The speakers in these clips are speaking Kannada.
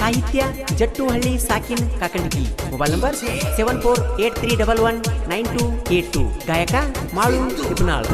ಸಾಹಿತ್ಯ ಜಟ್ಟುಹಳ್ಳಿ ಸಾಕಿನ್ ಕಾಕಂಡಿಕಿ. Mobile number 7483119282. ಗಾಯಕ ಮಾಳು ನಿಪುಣಾಳ್.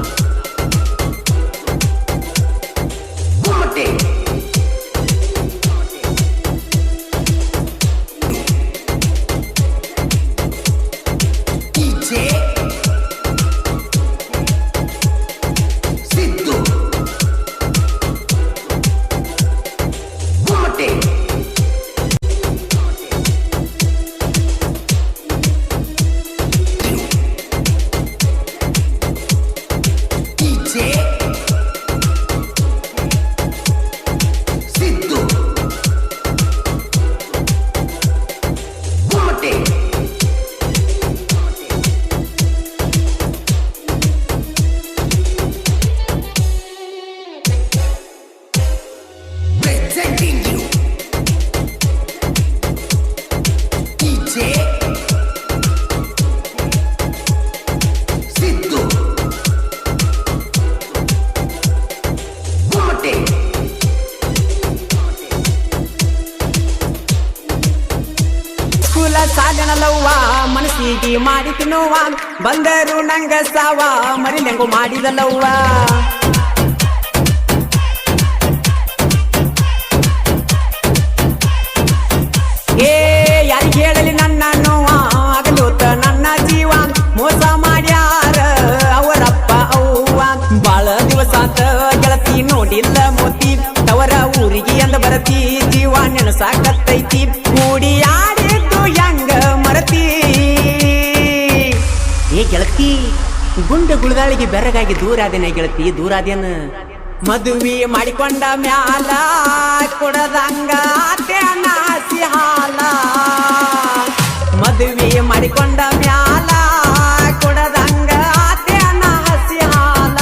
ಸಾಧನಲವ್ವ ಮನಸ್ಸಿಗೆ ಮಾಡಿ ತಿನ್ನುವ ಬಂದರು ನಂಗ ಸಾವ ಮರಿಲೆಂಗು ಮಾಡಿದಲವ್ವ. ಏ ಯಾರಿಗೆ ಹೇಳಲಿ ನನ್ನ ನೋವ ಆಗಲೂತ ನನ್ನ ಜೀವ ಮೋಸ ಮಾಡ್ಯಾರ ಅವರಪ್ಪ ಅವ್ವ. ಬಾಳ ದಿವಸ ಆತ ಗೆಳತಿ ನೋಡಿಲ್ಲ ಮೋತಿ ತವರ ಊರಿಗೆ ಅಂದ ಬರತಿ ಜೀವ ನೆನಸಾಕತ್ತೈತಿ ಕೂಡಿ ಹೆಂಗ ಮರತಿ. ಏ ಗೆಳತಿ ಗುಂಡ ಗುಳದಾಳಿಗೆ ಬೆರಗಾಗಿ ದೂರಾದೇನ ಗೆಳತಿ ದೂರಾದೇನ. ಮದುವೆ ಮಾಡಿಕೊಂಡ ಮ್ಯಾಲ ಕೊಡದಂಗ ನಾಸಿ ಹಾಲ. ಮದುವೆ ಮಾಡಿಕೊಂಡ ಮ್ಯಾಲ ಕೊಡದಂಗ ನಾಸಿ ಹಾಲ.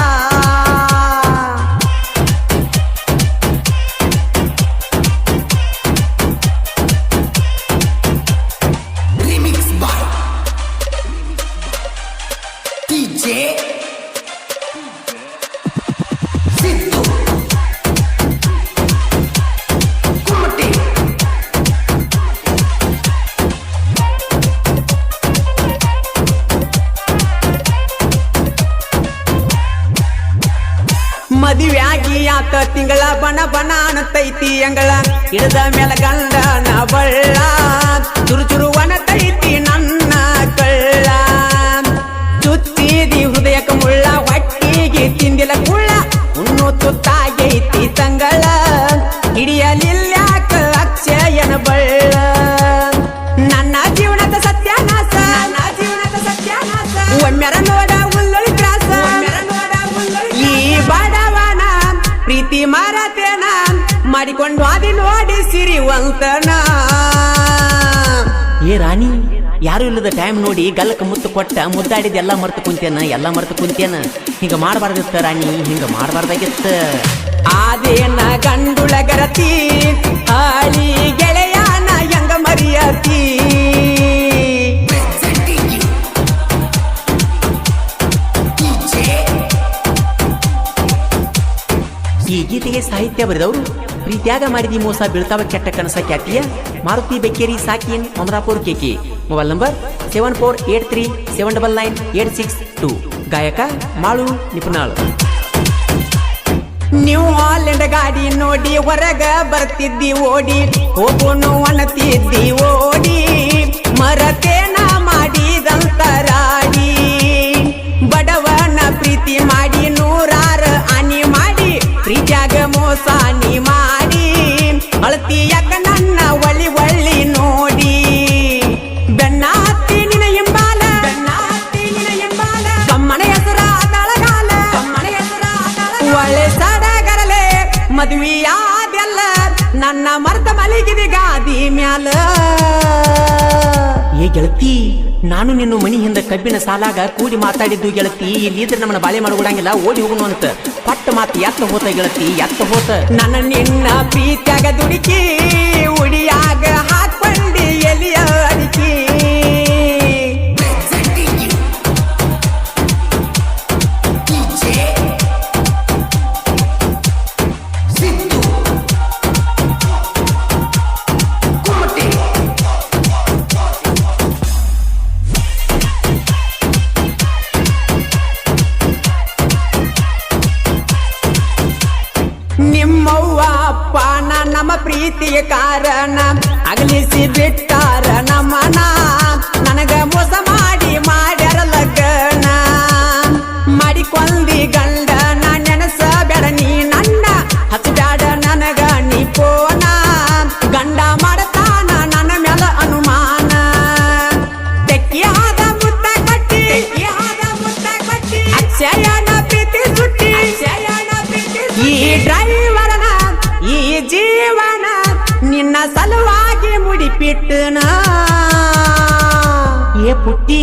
ಮದುವೆಯಾಗಿ ಆತ ತಿಂಗಳ ಬಣ ಬಣ ಅನ್ನತೈತಿ ಅಂಗಳ ಇಳದ ಮೇಲ ಗಂಡನ ಬಳ್ಳ ಚುರು ಚುರು ಒಣತೈತಿ ನನ್ನ ಕಳ್ಳ. ಚುಚ್ಚಿದಿ ಹೃದಯಕ ಮುಳ್ಳ ಹೊಟ್ಟಿಗೆ ತಿಂದಿಲ ಕುಳ್ಳ ಉಣ್ಣು ತುತ್ತಾಗೈತಿ ತಂಗಳ ಹಿಡಿಯಲಿಲ್ಯಾಕ ಅಕ್ಷಯನ ಬಳ್ಳ. ನನ್ನ ಜೀವನದ ಸತ್ಯಾನಾಶ ಒಮ್ಮೆರ ನೋಡ ಉಲ್ಲೊಳಿ ತ್ರಾಸ ಈ ಬಡವನ ಪ್ರೀತಿ ಮಾರತೇನ ಮಾಡಿಕೊಂಡು ಅದಿ ನೋಡಿ ಸಿರಿವಂತನ. ಏ ರಾಣಿ ಯಾರು ಇಲ್ಲದ ಟೈಮ್ ನೋಡಿ ಗಲ್ಲಕ್ಕೆ ಮುತ್ತು ಕೊಟ್ಟ ಮುದ್ದಾಡಿದ ಎಲ್ಲ ಮರ್ತು ಕುಂತೇನ. ಹಿಂಗ ಮಾಡಬಾರ್ದಿತ್ತ ರಾಣಿ ಹಿಂಗ ಮಾಡಬಾರ್ದಾಗಿತ್ತ. ಆದೇನ ಗಂಡುಳ ಗರತಿ ಆಳಿ ಗೆಳೆಯನ ಹೆಂಗ ಮರಿಯತಿ. ಈ ಗೀತೆಗೆ ಸಾಹಿತ್ಯ ಬರೆದವರು ಪ್ರೀತ್ಯಾಗ ಮಾಡಿದಿ ಮೋಸ ಬೀಳ್ತಾವ ಕೆಟ್ಟ ಕನಸ ಖ್ಯಾತಿಯ ಮಾರುತಿ ಬೆಕ್ಕೇರಿ ಸಾಕಿನ್ ಅಮರಾಪುರ್ ಕೆಕೆ. Mobile number 7483799862. ಗಾಯಕ ಮಾಳು ನಿಪುಣಾಳ್. ನೀವು ಹಾಲೆಂಡ ಗಾಡಿ ನೋಡಿ ಹೊರಗ ಬರ್ತಿದ್ದಿ ಓಡಿ ಹೋಗೋನು ಅನ್ನತಿದ್ದಿ ಓಡಿ ಮರತೇನ ಮಾಡಿದಂತ ರಾಡಿ. ಬಡವನ ಪ್ರೀತಿ ಮಾಡಿ ನೂರಾರ ಹಾನಿ ಮಾಡಿ ಪ್ರೀತ್ಯಾಗ ಮೋಸ ನೀ ಮಾಡಿ ಅಳತಿಯಾಗ ನನ್ನ ಒಳ್ಳಿ ನೋಡಿ. ಬೆನ್ನ ಹತ್ತಿ ನಿನ ಹಿಂಬಾಲ ಕಮ್ಮನ ಹೆಸರ ತಳಗಾಲ ಒಳ್ಳೆ ಸಡಗರಲೆ ಮದುವೆಯಾದೆಲ್ಲ ನನ್ನ ಮರ್ತ ಮಲಗಿದ ಗಾದಿ ಮ್ಯಾಲ. ಏ ಗೆಳತಿ ನಾನು ನಿನ್ನ ಮನಿ ಹಿಂದ ಕಬ್ಬಿನ ಸಾಲಾಗ ಕೂಡಿ ಮಾತಾಡಿದ್ದು ಗೆಳತಿ. ಇಲ್ಲಿದ್ರೆ ನಮ್ಮನ್ನ ಬಾಳೆ ಮಾಡ್ಕೊಡಂಗಿಲ್ಲ ಓಡಿ ಹೋಗುನು ಅಂತ ಪಟ್ಟ ಮಾತು ಎತ್ತ ಹೋತ ಗೆಳತಿ ಎತ್ತ ಹೋತ. ನನ್ನ ನಿನ್ನ ಪ್ರೀತ್ಯಾಗ ದುಡುಕಿ ಉಡಿಯಾಗ ಹಾಕೊಂಡಿ ಎಲಿಯ ಅಡಿಕಿ. ನಮ್ಮ ಪ್ರೀತಿಯ ಕಾರಣ ಅಗಲಿಸಿ ಬಿಟ್ಟಾರ ನಮ್ಮನ ನನಗ ಮೋಸ ಮಾಡಿ ಮಾಡ್ಯಾರ ಲಗ್ನ ಮಾಡಿಕೊಂಡಿ ಗಂಡ ನಾ ನೆನಸ ಬೇಡ ನೀ ನನ್ನ ಹಚ್ಚಬ್ಯಾಡ ನನಗ ನೀ ಪೋನ ಗಂಡ ಮಾಡತಾನ ನನ್ನ ಮ್ಯಾಲ ಅನುಮಾನ ತೆಕ್ಕಿಯಾದ ಮುತ್ತ ಕಟ್ಟಿ ಅಕ್ಷಯನ ಪ್ರೀತಿ ಸುಟ್ಟಿ ಈ ಡ್ರೈವರನ ಈ ಜೀವನ ನಿನ್ನ ಸಲುವಾಗಿ ಮುಡಿಪಿಟ್ಟನ ಏ ಪುಟ್ಟಿ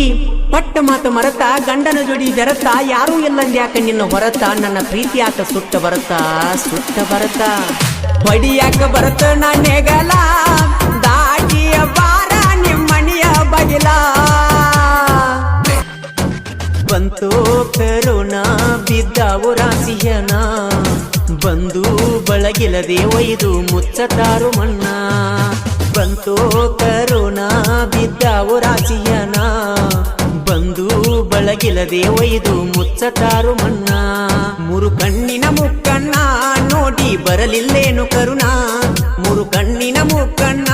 ಪಟ್ಟ ಮಾತು ಮರತ ಗಂಡನ ಜೋಡಿ ಬೆರತ ಯಾರೂ ಇಲ್ಲಂದ್ಯಾಕ ನಿನ್ನ ಹೊರತ ನನ್ನ ಪ್ರೀತಿ ಯಾಕ ಸುಟ್ಟ ಬರತ ಹೊಡಿಯಾಕ ಬರತ ನನ್ನೆಗಲ ದಾಟಿಯ ಬಾರ ನಿಮ್ಮಣಿಯ ಬಗಿಲ ಬಂತು ಕರುಣಾ ಬಿದ್ದಾವು ರಾಸಿಯನ ಬಂದು ಬಳಗಿಲದೆ ಒಯ್ದು ಮುಚ್ಚತಾರು ಮಣ್ಣ ಬಂತು ಕರುಣಾ ಬಿದ್ದಾವು ರಾಸಿಯನ ಬಂದು ಬಳಗಿಲದೆ ಒಯ್ದು ಮುಚ್ಚತಾರು ಮಣ್ಣ ಮೂರು ಕಣ್ಣಿನ ಮುಕ್ಕಣ್ಣ ನೋಡಿ ಬರಲಿಲ್ಲೇನು ಕರುಣಾ ಮೂರು ಕಣ್ಣಿನ ಮುಕ್ಕಣ್ಣ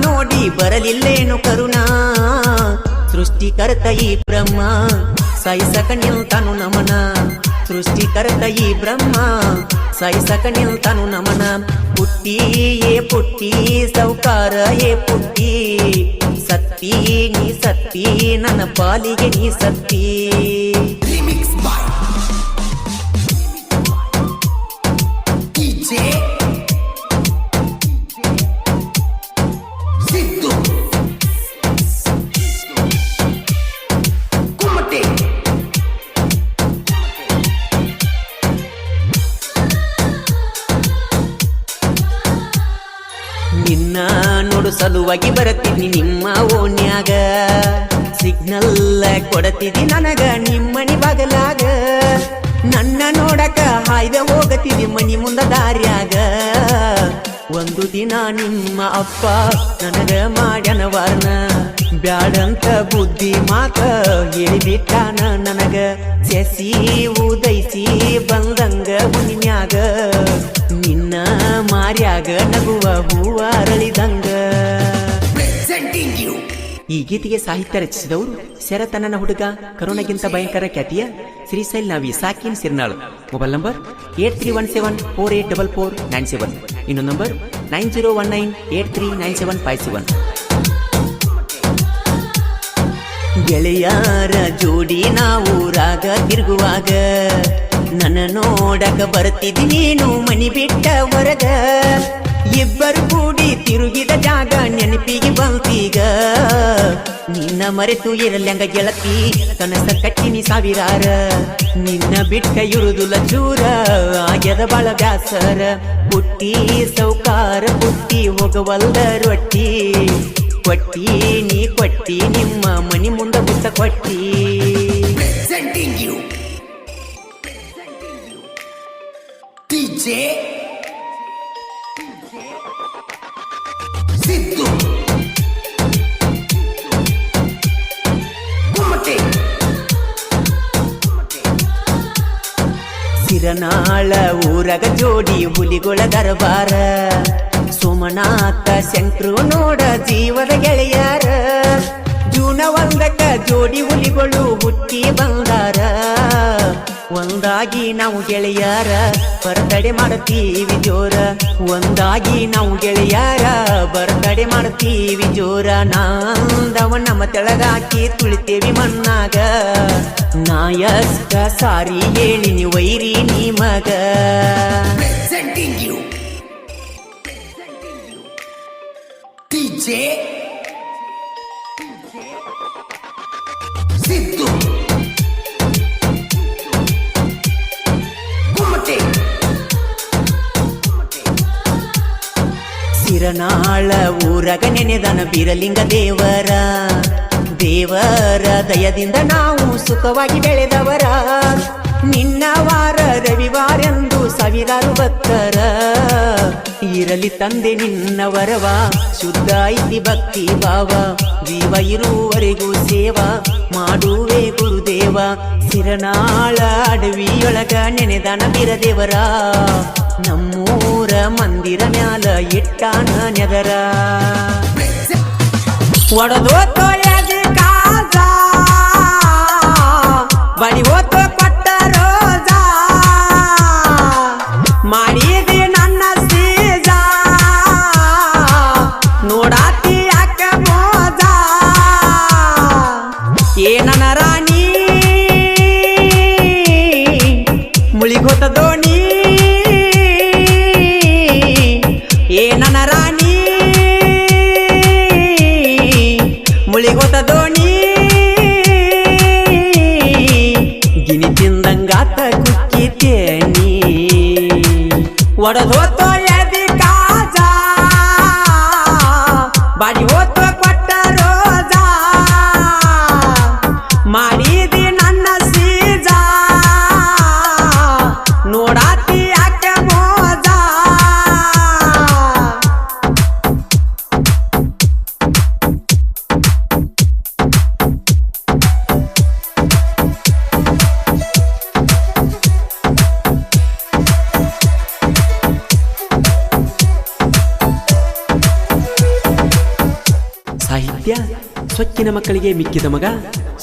ನೋಡಿ ಬರಲಿಲ್ಲೇನು ಕರುಣಾ ಸೃಷ್ಟಿಕರ್ತ ಈ ಬ್ರಹ್ಮ ಸಾಯಿಸಕ ನಿಲ್ತಾನು ನಮನ ಸೃಷ್ಟಿಕರ್ತ ಈ ಬ್ರಹ್ಮ ಸಾಯಿಸಕ ನಿಲ್ತಾನು ನಮನ ಪುಟ್ಟಿ ಏ ಪುಟ್ಟಿ ಸೌಕಾರ ಏ ಪುಟ್ಟಿ ಸತ್ತಿ ನೀ ಸತ್ತಿ ನನ್ನ ಪಾಲಿಗೆ ನೀ ಸತ್ತಿ ನಿನ್ನ ನೋಡು ಸಲುವಾಗಿ ಬರತೀನಿ ನಿಮ್ಮ ಓಣ್ಯಾಗ ಸಿಗ್ನಲ್ ಕೊಡತಿದಿ ನನಗ ನಿಮ್ಮನಿ ಬಗಲಾಗ ನನ್ನ ನೋಡಕ ಹಾಯ್ದ ಹೋಗತಿದಿ ಮನಿ ಮುಂದ ದಾರ್ಯಾಗ ಒಂದು ದಿನ ನಿಮ್ಮ ಅಪ್ಪ ನನಗ ಮಾಡ್ಯಾನ ವಾರ್ನ ಬ್ಯಾಡಂತ ಬುದ್ಧಿ ಮಾತ ಹೇಳಿಬಿಟ್ಟಾನ ನನಗ ಸೆಸಿ ಉದೈಸಿ ಬಂದಂಗ ಹುಣ್ಣಿಮ್ಯಾಗ ನಿನ್ನ ಮಾರ್ಯಾಗ ನಗುವ ಹೂವ ಅರಳಿದಂಗ ಈ ಗೀತೆಗೆ ಸಾಹಿತ್ಯ ರಚಿಸಿದವರು ಶರತನನ ಹುಡುಗ ಕರುಣಗಿಂತ ಭಯಂಕರ ಖ್ಯಾತಿಯ ಶ್ರೀಶೈಲ್ ನಾವಿ ಸಾಕಿನ್ ಸಿರ್ನಾಳ್ ಮೊಬೈಲ್ ನಂಬರ್ 8317484497 ಇನ್ನೊಂದು ನಂಬರ್ 9019839757 ಗೆಳೆಯರ ಜೋಡಿ ನಾವು ಊರಾಗ ತಿರುಗುವಾಗ ನನ್ನ ನೋಡಕ ಬರ್ತಿದಿ ನೀನು ಮನಿ ಬಿಟ್ಟ ಹೊರಗ ಇಬ್ಬರು ಕೂಡಿ ತಿರುಗಿದ ಜಾಗ ನೆನಪಿಗೆ ಬಂತೀಗ ನಿನ್ನ ಮರೆತು ಇರಲ್ಯಂಗ ಗೆಳತಿ ಕನಸ ಕಟ್ಟಿನಿ ಸಾವಿರಾರ ನಿನ್ನ ಬಿಟ್ಟ ಇರುದುಲ ಚೂರ ಆಗ್ಯದ ಬಾಳ ಬ್ಯಾಸರ ಪುಟ್ಟಿ ಸೌಕಾರ ಪುಟ್ಟಿ ಹೋಗವಲ್ಲ ರೊಟ್ಟಿ ಕೊಟ್ಟಿ ನೀ ಕೊಟ್ಟಿ ನಿಮ್ಮ ಮನಿ ಮುಂದ ಬುತ್ತ ಕೊಟ್ಟಿ ಸಿರನಾಳ ಊರಗ ಜೋಡಿ ಹುಲಿಗೊಳ ದರಬಾರ ಸೋಮನಾಥ ಶಂಕ್ರು ನೋಡ ಜೀವದ ಗೆಳೆಯಾರ ಜೂನ ಒಂದಕ್ಕ ಜೋಡಿ ಹುಲಿಗಳು ಹುಟ್ಟಿ ಬಂದಾರ ಒಂದಾಗಿ ನಾವು ಗೆಳೆಯಾರ ಬರ್ತಡೆ ಮಾಡುತ್ತೀವಿ ಜೋರ ಒಂದಾಗಿ ನಾವು ಗೆಳೆಯಾರ ಬರ್ತಡೆ ಮಾಡುತ್ತೀವಿ ಜೋರ ನಾಂದವ ನಮ್ಮ ತೆಳಗಾಕಿ ತುಳಿತೇವಿ ಮಣ್ಣಾಗ ನಾಯಸ್ಕ ಸಾರಿ ಹೇಳಿ ನೀವು ವೈರಿ ನೀ ಮಗ ಸಿರನಾಳ ಊರಗ ನೆನೆದನ ಬೀರಲಿಂಗ ದೇವರ ದೇವರ ದಯದಿಂದ ನಾವು ಸುಖವಾಗಿ ಬೆಳೆದವರ ನಿನ್ನ ವಾರ ರವಿವಾರೆಂದು ಸಾವಿರಾರು ಭಕ್ತರ ಇರಲಿ ತಂದೆ ನಿನ್ನ ವರವ ಶುದ್ಧ ಐತಿ ಭಕ್ತಿ ಭಾವ ಜೀವ ಇರುವವರೆಗೂ ಸೇವಾ ಮಾಡುವೆ ಗುರುದೇವ ಸಿರನಾಳ ಅಡವಿಯೊಳಗ ನೆನೆದನ ಬೀರದೇವರ ನಮ್ಮೂರ ಮಂದಿರ ಮ್ಯಾಲ ಇಟ್ಟಾನ ನೆದರ ಒಡದೋತೋ ಎದಿ ಕಾಜ ಬಡಿ ಹೋತೋ ಕೊಟ್ಟ ರೋಜ ಮಾಡಿದಿ ನನ್ನ ಸೀಜ ನೋಡಾತಿ ಯಾಕ ಮೋಜ ಏನನ ರಾಣಿ ಮುಳಿಗೋತ ದೋಣಿ ಏನನ ರಾಣಿ ಮುಳಿಗೋತ ದೋಣಿ ಗಿನಿ ತಿಂದಂಗಾತ ಕುಕ್ಕಿತೇನಿ ಒಡದೋತೋ ಎದಿ ಕಾಜ ಬಾಡಿ ಹೋತೋ ಕೊಟ್ಟ ರೋಜ ಮಾಡಿದಿ ನನ್ನ ಸೀಜ ನೋಡಾತಿ ಯಾಕ ಮೋಜ ಸಾಹಿತ್ಯ ಸೊಕ್ಕಿನ ಮಕ್ಕಳಿಗೆ ಮಿಕ್ಕಿದ ಮಗ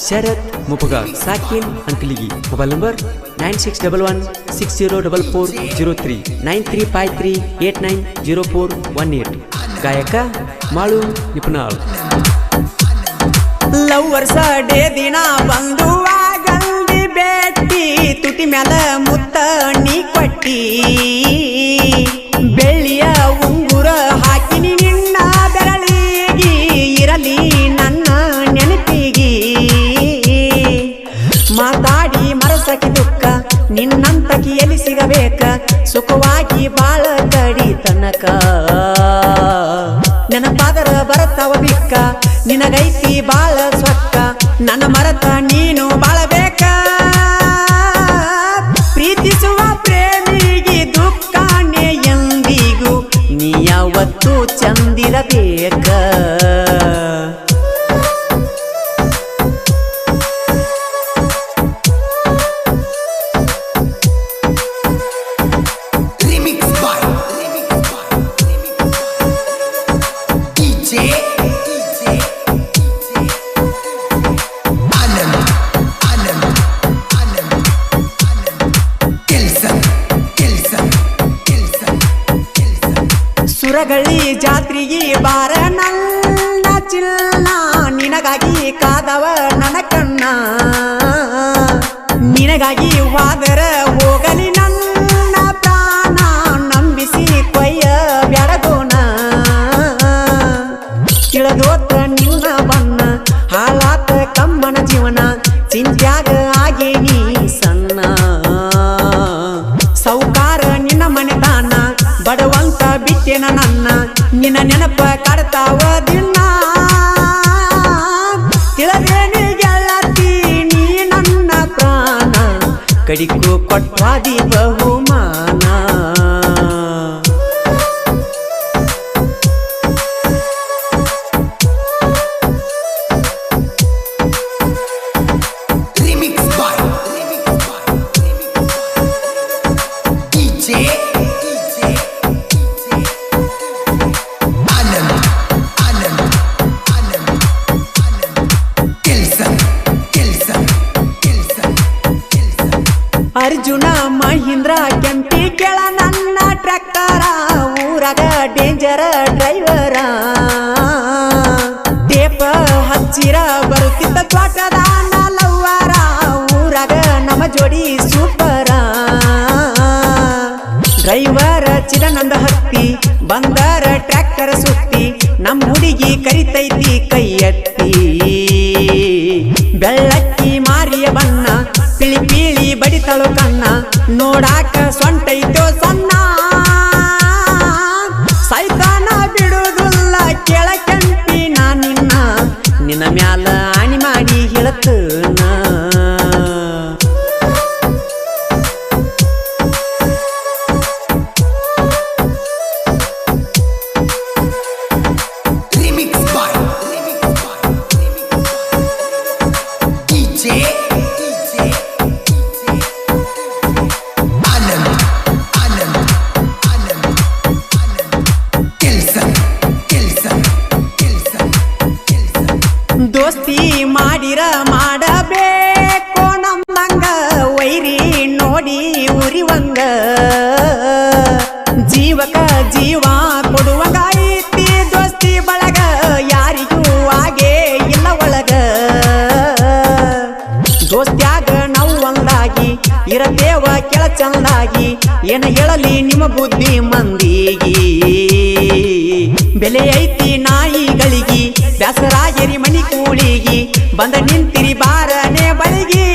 ಶರತ್ ಮುಪಗಾರ್ ಸಾಕಿನ್ ಅಂಕಲಿಗಿ ಮೊಬೈಲ್ ನಂಬರ್ 9611604403 9353890418 ಗಾಯಕ ಮಾಳು ನಿಪುಣಾಳ್ ಲವ್ವರ್ಸ ಡೇ ದಿನ ಬಂದು ಆಗಲ್ದಿ ಬೇಟಿ ತುಟಿ ಮ್ಯಾಲ ಮುತ್ತ ನೀ ಕೊಟ್ಟಿ ಬೆಳ್ಳಿಯ ಉಂಗುರ ಹಾಕಿನಿ ನಿನ್ನ ಬೆರಳಿಗಿ ಇರಲಿ ನನ್ನ ನೆನಪಿಗಿ ಮಾತಾಡಿ ಮರಸಕಿ ದುಃಖ ನಿನ್ನಂತಕಿ ಎಲ್ಲಿ ಸಿಗಬೇಕ ಸುಖವಾಗಿ ಬಾಳ ಕಡಿ ತನಕ ನೆನಪಾದರ ಬರತವ ಬಿಕ್ಕ ನಿನಗೈತಿ ಬಾಳ ಸೊಕ್ಕ ನನ್ನ ಮರತ ನೀನು ಬಾಳಬೇಕ ಪ್ರೀತಿಸುವ ಪ್ರೇಮಿಗೆ ದುಃಖಾನೆ ಎಂದಿಗೂ ನೀ ಯಾವತ್ತೂ ಚಂದಿರಬೇಕ ಸುರಗಳಿ ಜಾತ್ರೆಗೆ ಬಾರ ನನ್ನ ಚಿನ್ನ ನಿನಗಾಗಿ ಕಾದವ ನನ್ನ ಕಣ್ಣ ನಿನಗಾಗಿ ವಾದರ ಹೋಗಲಿ ನನ್ನ ಪ್ರಾಣ ನಂಬಿಸಿ ಕೊಯ್ಯ ಬ್ಯಾಡಗೋಣ ತಿಳಿದೋತ ನಿನ್ನ ಬಣ್ಣ ಹಾಳಾತ ಕಮ್ಮನ ಜೀವನ ಚಿಂತ್ಯಾಗ ಆಗೇನಿ ಸಣ್ಣ ಸೌಕಾರ ನಿನ್ನ ಮನೆತಾನ ಬಡವಂತ ಬಿಟ್ಟೆನ ನನ್ನ ನಿನ್ನ ನೆನಪ ಕಾಡ್ತಾವ ದಿನ ತಿಳದೇನಿ ಗೆಳತಿ ನೀ ನನ್ನ ಪ್ರಾಣ ಕಡಿಕು ಕೊಟ್ವಾದಿ ಬಹುಮಾನ ಅರ್ಜುನ ಮಹೀಂದ್ರ ಕೆಂಪಿ ಕೆಳ ನನ್ನ ಟ್ರ್ಯಾಕ್ಟರ ಊರಾಗ ಡೇಂಜರ್ ಡ್ರೈವರ ಟೇಪ ಹಚ್ಚಿರ ಬರುತ್ತಿದ್ದ ತ್ವಾಟದ ಲವ್ವರ ಊರಾಗ ನಮ್ಮ ಜೋಡಿ ಸೂಪರ ಡ್ರೈವರ್ ಚಿರನಂದ ಹತ್ತಿ ಬಂದರ ಟ್ರ್ಯಾಕ್ಟರ್ ಸುತ್ತಿ ನಮ್ಮ ಹುಡುಗಿ ಕರಿತೈತಿ ಕೈ ಎತ್ತಿ ಬೆಳ್ಳಕ್ಕಿ ಮಾರಿಯ ಬಣ್ಣ ಪಿಳಿ ಪಿಳಿ ಬಡಿತಳು ಕಣ್ಣ ನೋಡಾಕ ಸೊಂಟೈತೋ ಸಣ್ಣ ಸೈತಾನ ಬಿಡುವುದಿಲ್ಲ ಕೆಳ ಕೆಂಪಿ ನಾ ನಿನ್ನ ಮ್ಯಾಲ ಆಣಿ ಮಾಡಿ ಹೇಳತನ Anand ಏನ ಹೇಳಲಿ ನಿಮ್ಮ ಬುದ್ಧಿ ಮಂದಿಗಿ ಬೆಲೆ ಐತಿ ನಾಯಿಗಳಿಗಿ ಬ್ಯಾಸರಾಗಿರಿ ಮನಿ ಕೂಳಿಗಿ ಬಂದ ನಿಂತಿರಿ ಬಾರನೆ ಬಳಿಗಿ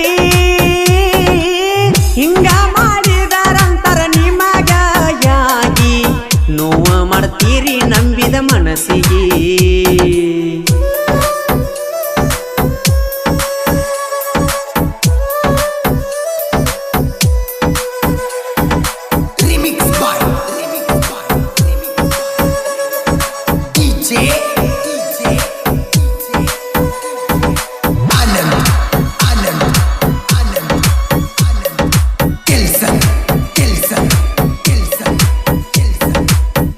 ಹಿಂಗ ಮಾಡಿದರಂತರ ನಿಮಗ ಯಾಗಿ ನೋವ ಮಾಡ್ತೀರಿ ನಂಬಿದ ಮನಸ್ಸಿಗೆ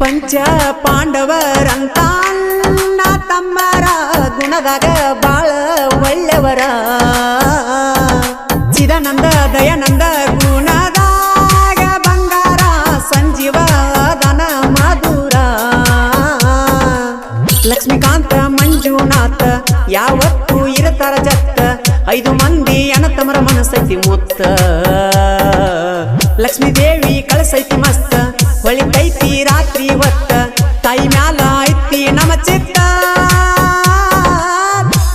ಪಂಚ ಪಾಂಡವರಂತ ಅಣ್ಣ ತಮ್ಮರ ಗುಣದಾಗ ಬಾಳ ಒಳ್ಳೆಯವರ ಚಿದಾನಂದ ದಯಾನಂದ ಗುಣದಾಗ ಬಂಗಾರ ಸಂಜೀವದಾನ ಮಧುರ ಲಕ್ಷ್ಮೀಕಾಂತ ಮಂಜುನಾಥ ಯಾವತ್ತೂ ಇರತಾರ ಜತ್ತ 5 ಮಂದಿ ಅನತಮರ ಮನಸ್ಸೈತಿ ಮುತ್ತ ಲಕ್ಷ್ಮೀ ದೇವಿ ಕಳಸೈತಿ ಮಸ್ತ ಹೊಳಿತೈತಿ ರಾತ್ರಿ ಹೊತ್ತ ತಾಯಿ ಮ್ಯಾಲ ಐತಿ ನಮ್ಮ ಚಿತ್ತ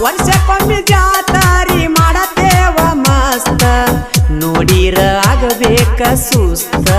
ವರ್ಷಕ್ಕೊಮ್ಮೆ ಜಾತಾರಿ ಮಾಡತೇವ ಮಸ್ತ ನೋಡಿರ ಆಗಬೇಕ ಸುಸ್ತ